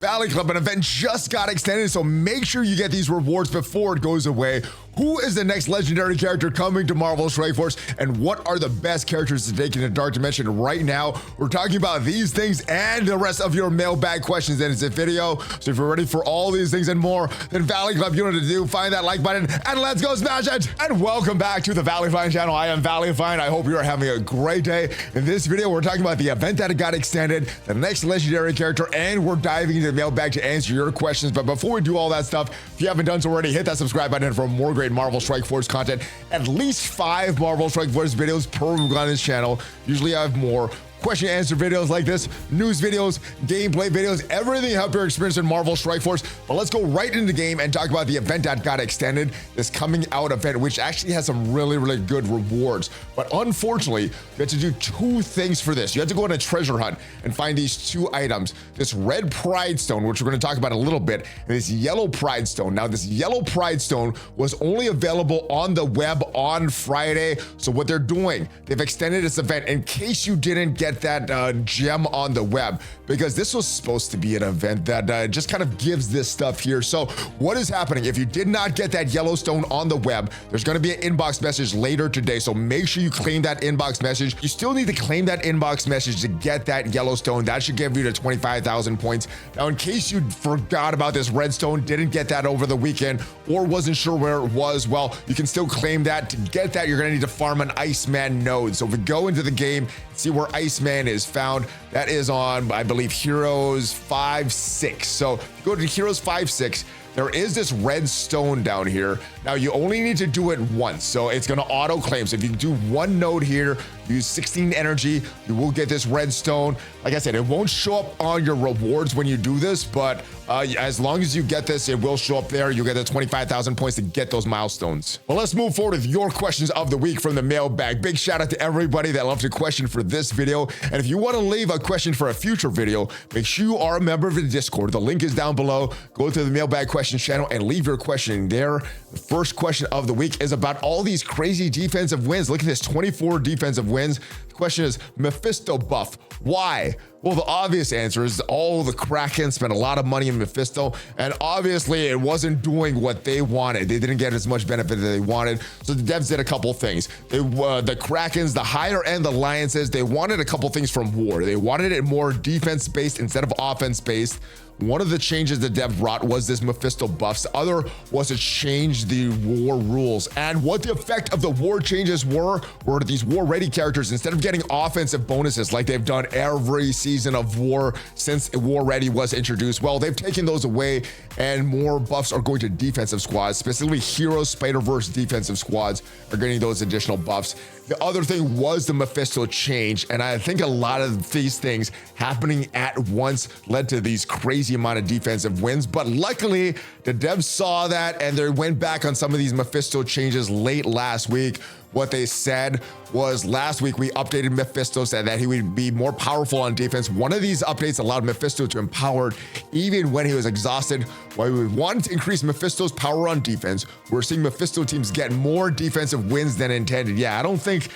Valley Club, an event just got extended, so make sure you get these rewards before it goes away. Who is the next legendary character coming to Marvel Strike Force, and what are the best characters to take into Dark Dimension right now? We're talking about these things and the rest of your mailbag questions in this video. So if you're ready for all these things and more, then Valley Club, you know what to do. Find that like button and let's go smash it. And welcome back to the ValleyFlyin channel. I am ValleyFlyin. I hope you are having a great day. In this video, we're talking about the event that got extended, the next legendary character, and we're diving into the mailbag to answer your questions. But before we do all that stuff, if you haven't done so already, hit that subscribe button for more great Marvel Strike Force content. At least 5 Marvel Strike Force videos per week on this channel. Usually I have more. Question and answer videos like this, news videos, gameplay videos, everything help your experience in Marvel Strike Force. But let's go right into the game and talk about the event that got extended, this coming out event, which actually has some really good rewards. But unfortunately, you have to do 2 things for this. You have to go on a treasure hunt and find these 2 items, this red pride stone, which we're going to talk about in a little bit, and this yellow pride stone. Now, this yellow pride stone was only available on the web on Friday. So what they're doing, they've extended this event in case you didn't get that gem on the web, because this was supposed to be an event that just kind of gives this stuff here. So what is happening? If you did not get that Yellowstone on the web, there's going to be an inbox message later today. So make sure you claim that inbox message. You still need to claim that inbox message to get that Yellowstone. That should give you the 25,000 points. Now, in case you forgot about this redstone, didn't get that over the weekend, or wasn't sure where it was, well, you can still claim that. To get that, you're going to need to farm an Iceman node. So if we go into the game, see where Iceman is found, that is on, I believe, Heroes 5-6. So if you go to Heroes 5-6, there is this red stone down here. Now you only need to do it once, so it's going to auto claim. So if you do 1 node here, use 16 energy, you will get this red stone. Like I said, it won't show up on your rewards when you do this, but as long as you get this, it will show up there. You get the 25,000 points to get those milestones. Well, let's move forward with your questions of the week from the mailbag. Big shout out to everybody that left a question for this video. And if you want to leave a question for a future video, make sure you are a member of the Discord. The link is down below. Go to the mailbag questions channel and leave your question there. The first question of the week is about all these crazy defensive wins. Look at this, 24 defensive wins. The question is, Mephisto buff, why? Well, the obvious answer is all the Kraken spent a lot of money in Mephisto, and obviously it wasn't doing what they wanted. They didn't get as much benefit as they wanted. So the devs did a couple things. The Krakens, the higher end alliances, they wanted a couple things from war. They wanted it more defense-based instead of offense-based. One of the changes the dev brought was this Mephisto buffs. The other was to change the war rules. And what the effect of the war changes were these war ready characters, instead of getting offensive bonuses like they've done every season of war since war ready was introduced, well, they've taken those away and more buffs are going to defensive squads, specifically Heroes Spider-Verse defensive squads are getting those additional buffs. The other thing was the Mephisto change, and I think a lot of these things happening at once led to these crazy amount of defensive wins. But luckily, the devs saw that and they went back on some of these Mephisto changes late last week. What they said was, last week we updated Mephisto, said that he would be more powerful on defense. One of these updates allowed Mephisto to empower even when he was exhausted. While we wanted to increase Mephisto's power on defense, we're seeing Mephisto teams get more defensive wins than intended. Yeah, I don't think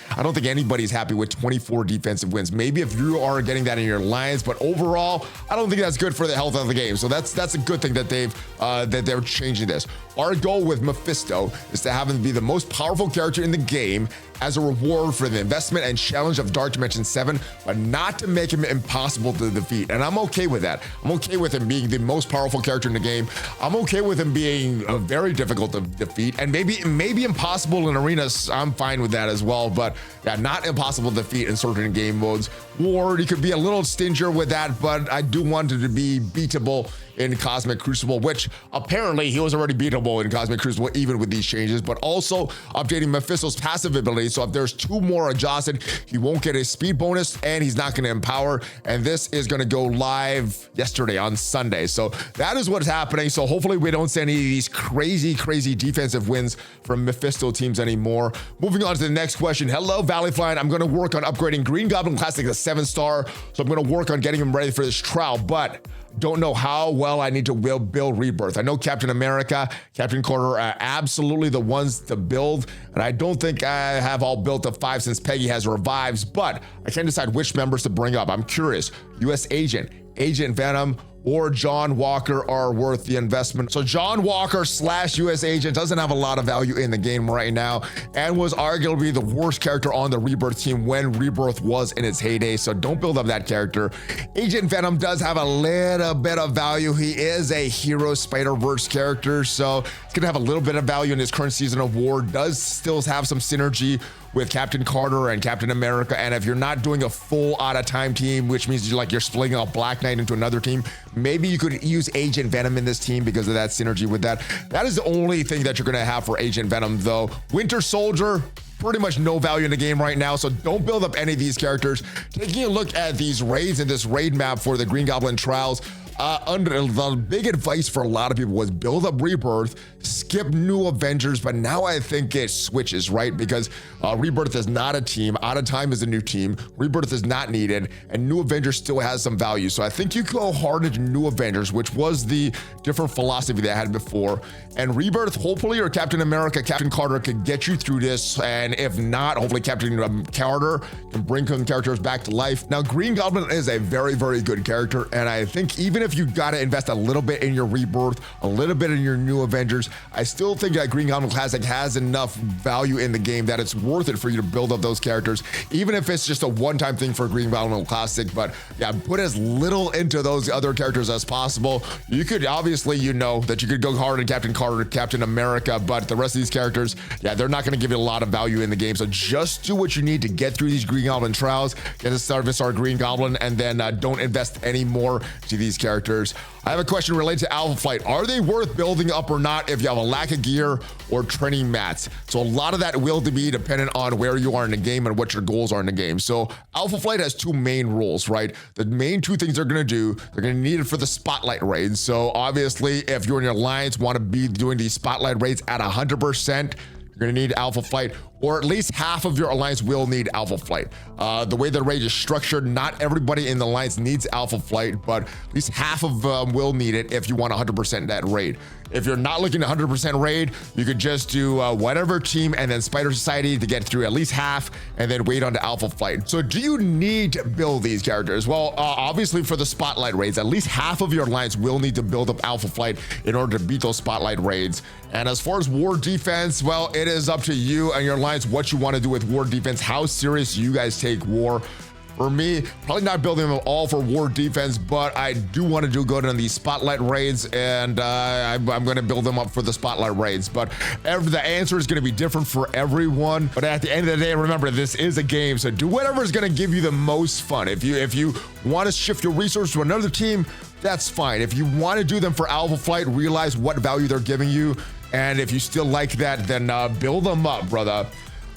anybody's happy with 24 defensive wins. Maybe if you are getting that in your alliance, but overall, I don't think that's good for the health of the game. So that's a good thing that they're changing this. Our goal with Mephisto is to have him be the most powerful character in the game as a reward for the investment and challenge of Dark Dimension 7, but not to make him impossible to defeat. And I'm okay with that. I'm okay with him being the most powerful character in the game. I'm okay with him being very difficult to defeat, and maybe impossible in arenas. I'm fine with that as well, but yeah, not impossible to defeat in certain game modes. War, you could be a little stingier with that, but I do want it to be beatable in Cosmic Crucible, which apparently he was already beatable in Cosmic Crucible even with these changes, but also updating Mephisto's passive ability. So if there's 2 more adjusted, he won't get a speed bonus and he's not going to empower. And this is going to go live yesterday on Sunday. So that is what's happening. So hopefully we don't see any of these crazy defensive wins from Mephisto teams anymore. Moving on to the next question. Hello, ValleyFlyin. I'm going to work on upgrading Green Goblin Classic to 7-star. So I'm going to work on getting him ready for this trial, but don't know how well I need to build Rebirth. I know Captain America, Captain Carter are absolutely the ones to build, and I don't think I have all built to 5 since Peggy has revives, but I can't decide which members to bring up. I'm curious. US Agent, Agent Venom, or John Walker are worth the investment. So John Walker slash US agent doesn't have a lot of value in the game right now and was arguably the worst character on the Rebirth team when Rebirth was in its heyday. So don't build up that character. Agent Venom does have a little bit of value. He is a hero Spider-Verse character, so it's gonna have a little bit of value in this current season of war. Does still have some synergy with Captain Carter and Captain America, and if you're not doing a full out of time team, which means you're splitting up Black Knight into another team, maybe you could use Agent Venom in this team because of that synergy with that. That is the only thing that you're gonna have for Agent Venom though. Winter Soldier, pretty much no value in the game right now, so don't build up any of these characters. Taking a look at these raids and this raid map for the Green Goblin Trials, under the big advice for a lot of people was build up Rebirth, skip New Avengers, but now I think it switches, right? Because Rebirth is not a team, Out of Time is a new team, Rebirth is not needed, and New Avengers still has some value. So I think you go hard into New Avengers, which was the different philosophy they had before, and Rebirth, hopefully, or Captain America, Captain Carter could get you through this, and if not, hopefully Captain Carter can bring some characters back to life. Now, Green Goblin is a very, very good character, and I think even if you gotta invest a little bit in your Rebirth, a little bit in your New Avengers, I still think that Green Goblin Classic has enough value in the game that it's worth it for you to build up those characters, even if it's just a one-time thing for Green Goblin Classic. But yeah, put as little into those other characters as possible. You could obviously, you know, that you could go hard on Captain Carter, Captain America, but the rest of these characters, yeah, they're not gonna give you a lot of value in the game. So just do what you need to get through these Green Goblin trials, get a Service Star Green Goblin, and then don't invest any more to these characters. I have a question related to Alpha Flight. Are they worth building up or not if you have a lack of gear or training mats? So a lot of that will be dependent on where you are in the game and what your goals are in the game. So Alpha Flight has two main rules, right? The main two things they're gonna do, they're gonna need it for the spotlight raids. So obviously, if you and your alliance want to be doing these spotlight raids at 100%, you're gonna need Alpha Flight, or at least half of your alliance will need Alpha Flight. The way the raid is structured, not everybody in the alliance needs Alpha Flight, but at least half of them will need it if you want 100% that raid. If you're not looking to 100% raid, you could just do whatever team and then Spider Society to get through at least half and then wait on the Alpha Flight. So do you need to build these characters? Well, obviously for the spotlight raids, at least half of your alliance will need to build up Alpha Flight in order to beat those spotlight raids. And as far as war defense, well, it is up to you and your alliance what you want to do with war defense, how serious you guys take war. For me, probably not building them all for war defense, but I do want to do good on these spotlight raids, and I'm going to build them up for the spotlight raids. But the answer is going to be different for everyone. But at the end of the day, remember, this is a game, so do whatever is going to give you the most fun. If you want to shift your resources to another team, that's fine. If you want to do them for Alpha Flight, realize what value they're giving you, and if you still like that, then build them up, brother.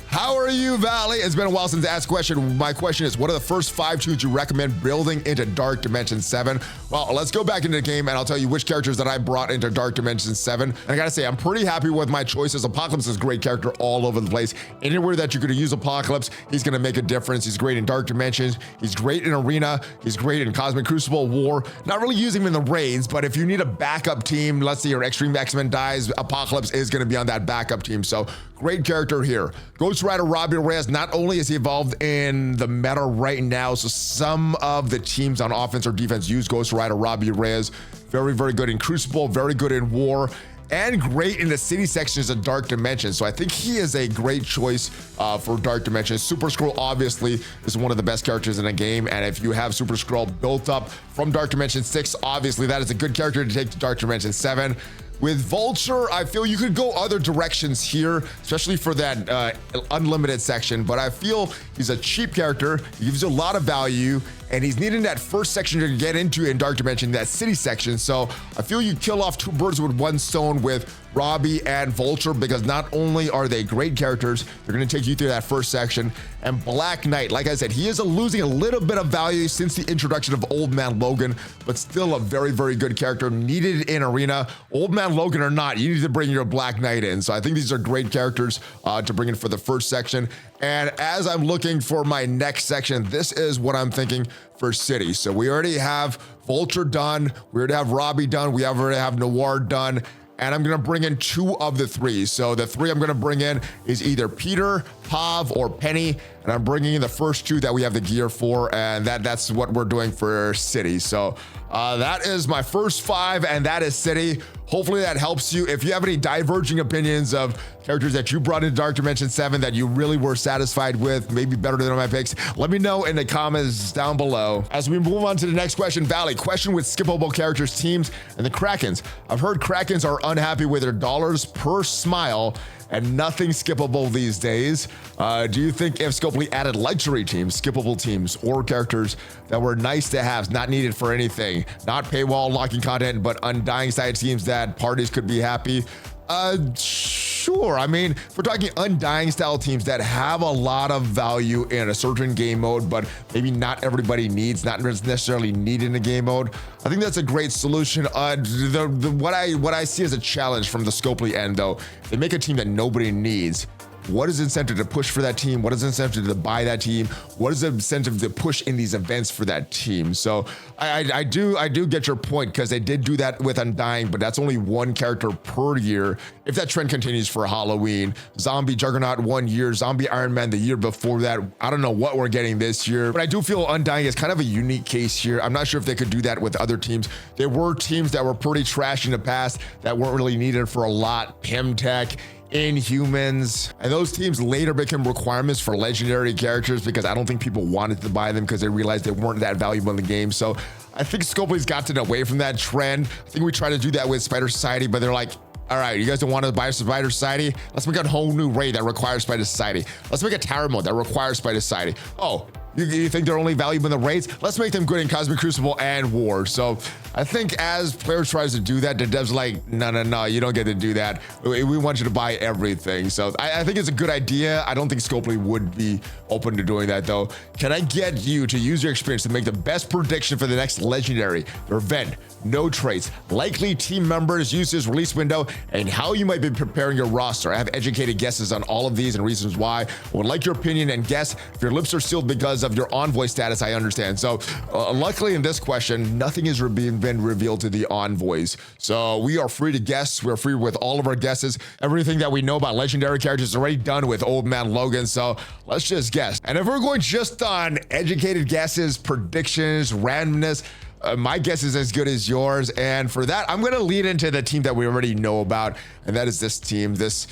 How are you, Valley? It's been a while since I asked a question. My question is, what are the first 5 tunes you recommend building into Dark Dimension 7? Well, let's go back into the game and I'll tell you which characters that I brought into Dark Dimension 7. And I gotta say, I'm pretty happy with my choices. Apocalypse is a great character all over the place. Anywhere that you could use Apocalypse, he's gonna make a difference. He's great in Dark Dimensions. He's great in Arena. He's great in Cosmic Crucible War. Not really using him in the raids, but if you need a backup team, let's say your Extreme X-Men dies, Apocalypse is gonna be on that backup team. So great character here. Ghost Rider Robbie Reyes, not only is he evolved in the meta right now, so some of the teams on offense or defense use Ghost Rider Robbie Reyes. Very, very good in Crucible, very good in War, and great in the city sections of Dark Dimension. So I think he is a great choice for Dark Dimension. Super Skrull obviously is one of the best characters in the game, and if you have Super Skrull built up from Dark Dimension 6, obviously that is a good character to take to Dark Dimension 7. With Vulture, I feel you could go other directions here, especially for that unlimited section, but I feel he's a cheap character. He gives you a lot of value, and he's needing that first section to get into in Dark Dimension, that city section. So I feel you kill off 2 birds with 1 stone with Robbie and Vulture, because not only are they great characters, they're going to take you through that first section. And Black Knight, like I said, he is losing a little bit of value since the introduction of Old Man Logan, but still a very, very good character needed in Arena. Old Man Logan or not, you need to bring your Black Knight in. So I think these are great characters to bring in for the first section. And as I'm looking for my next section, this is what I'm thinking for City. So we already have Vulture done, we already have Robbie done, we already have Noir done, and I'm gonna bring in 2 of the 3. So the 3 I'm gonna bring in is either Peter, Pav, or Penny. and I'm bringing in the first 2 that we have the gear for, and that's what we're doing for City. So that is my first 5, and that is City. Hopefully that helps you. If you have any diverging opinions of characters that you brought into Dark Dimension 7 that you really were satisfied with, maybe better than my picks, let me know in the comments down below. As we move on to the next question, Valley, question with skippable characters, teams, and the Krakens. I've heard Krakens are unhappy with their dollars per smile and nothing skippable these days. Do you think if Scopely added luxury teams, skippable teams, or characters that were nice to have, not needed for anything, not paywall unlocking content, but undying side teams that parties could be happy? Sure. I mean, if we're talking undying style teams that have a lot of value in a certain game mode, but maybe not everybody needs, not necessarily needed in a game mode, I think that's a great solution. What I see as a challenge from the Scopely end, though, they make a team that nobody needs. What is the incentive to push for that team? What is the incentive to buy that team? What is the incentive to push in these events for that team? So I do get your point, because they did do that with Undying, but that's only 1 character per year. If that trend continues for Halloween, Zombie Juggernaut 1 year, Zombie Iron Man the year before that. I don't know what we're getting this year, but I do feel Undying is kind of a unique case here. I'm not sure if they could do that with other teams. There were teams that were pretty trash in the past that weren't really needed for a lot. Pimtech, Inhumans, and those teams later became requirements for legendary characters because I don't think people wanted to buy them because they realized they weren't that valuable in the game. So I think Scopely's gotten away from that trend. I think we tried to do that with Spider Society, but they're like, all right, you guys don't want to buy Spider Society? Let's make a whole new raid that requires Spider Society. Let's make a tower mode that requires Spider Society. Oh, you think they're only valuable in the raids? Let's make them good in Cosmic Crucible and War. So I think as players tries to do that, the devs like, no, you don't get to do that. We want you to buy everything. So I think it's a good idea. I don't think Scopely would be open to doing that, though. Can I get you to use your experience to make the best prediction for the next legendary, their event, no traits, likely team members, uses, release window, and how you might be preparing your roster? I have educated guesses on all of these and reasons why. I would like your opinion and guess. If your lips are sealed because of your envoy status, I understand. So luckily in this question, nothing has been revealed to the envoys. So we are free to guess. We're free with all of our guesses. Everything that we know about legendary characters is already done with Old Man Logan. So let's just guess. And if we're going just on educated guesses, predictions, randomness, my guess is as good as yours, and for that I'm going to lead into the team that we already know about, and that is this team, this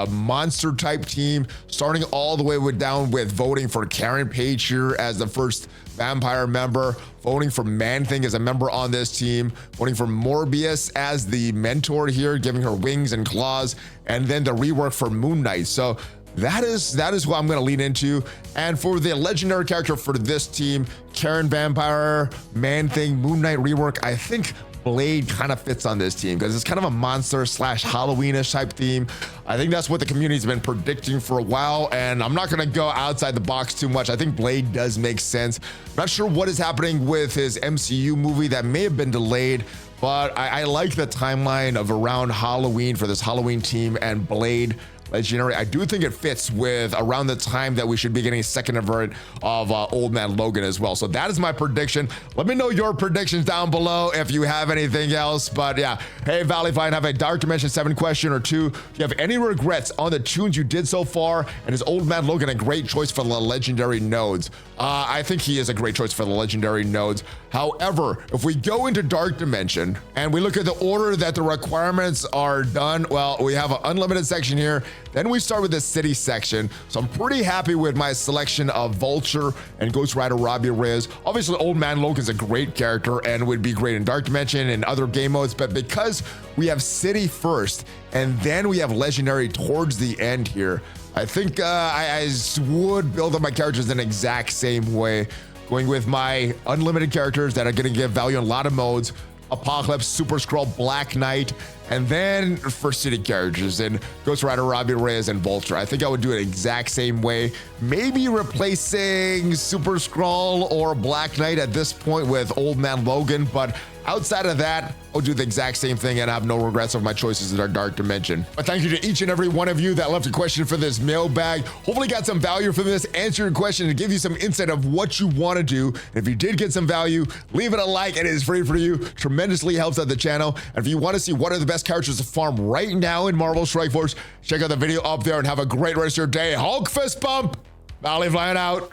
monster type team, starting all the way down with voting for Karen Page here as the first vampire member, voting for Man-Thing as a member on this team, voting for Morbius as the mentor here, giving her wings and claws, and then the rework for Moon Knight. So that is what I'm going to lean into. And for the legendary character for this team, Karen Vampire, Man-Thing, Moon Knight rework, I think Blade kind of fits on this team because it's kind of a monster / Halloweenish type theme. I think that's what the community's been predicting for a while, and I'm not going to go outside the box too much. I think Blade does make sense. I'm not sure what is happening with his MCU movie that may have been delayed, but I like the timeline of around Halloween for this Halloween team and Blade legendary. I do think it fits with around the time that we should be getting a second event of Old Man Logan as well. So that is my prediction. Let me know your predictions down below if you have anything else. But yeah, hey ValleyFlyin, have a Dark Dimension 7 question or two. Do you have any regrets on the tunes you did so far? And is Old Man Logan a great choice for the legendary nodes? I think he is a great choice for the legendary nodes. However, if we go into Dark Dimension and we look at the order that the requirements are done, well, we have an unlimited section here. Then we start with the city section. So I'm pretty happy with my selection of Vulture and Ghost Rider Robbie Reyes. Obviously, Old Man Logan's a great character and would be great in Dark Dimension and other game modes, but because we have city first and then we have legendary towards the end here, I think I would build up my characters in the exact same way, going with my unlimited characters that are going to give value in a lot of modes: Apocalypse, Super Skrull, Black Knight, and then for city characters and Ghost Rider Robbie Reyes and Vulture. I think I would do it exact same way, maybe replacing Super Skrull or Black Knight at this point with Old Man Logan, but outside of that, I'll do the exact same thing and have no regrets of my choices in our Dark Dimension. But thank you to each and every one of you that left a question for this mailbag. Hopefully got some value from this, answer your question, and give you some insight of what you want to do. And if you did get some value, leave it a like. It is free for you. Tremendously helps out the channel. And if you want to see what are the best characters to farm right now in Marvel Strike Force, check out the video up there and have a great rest of your day. Hulk fist bump. ValleyFlyin out.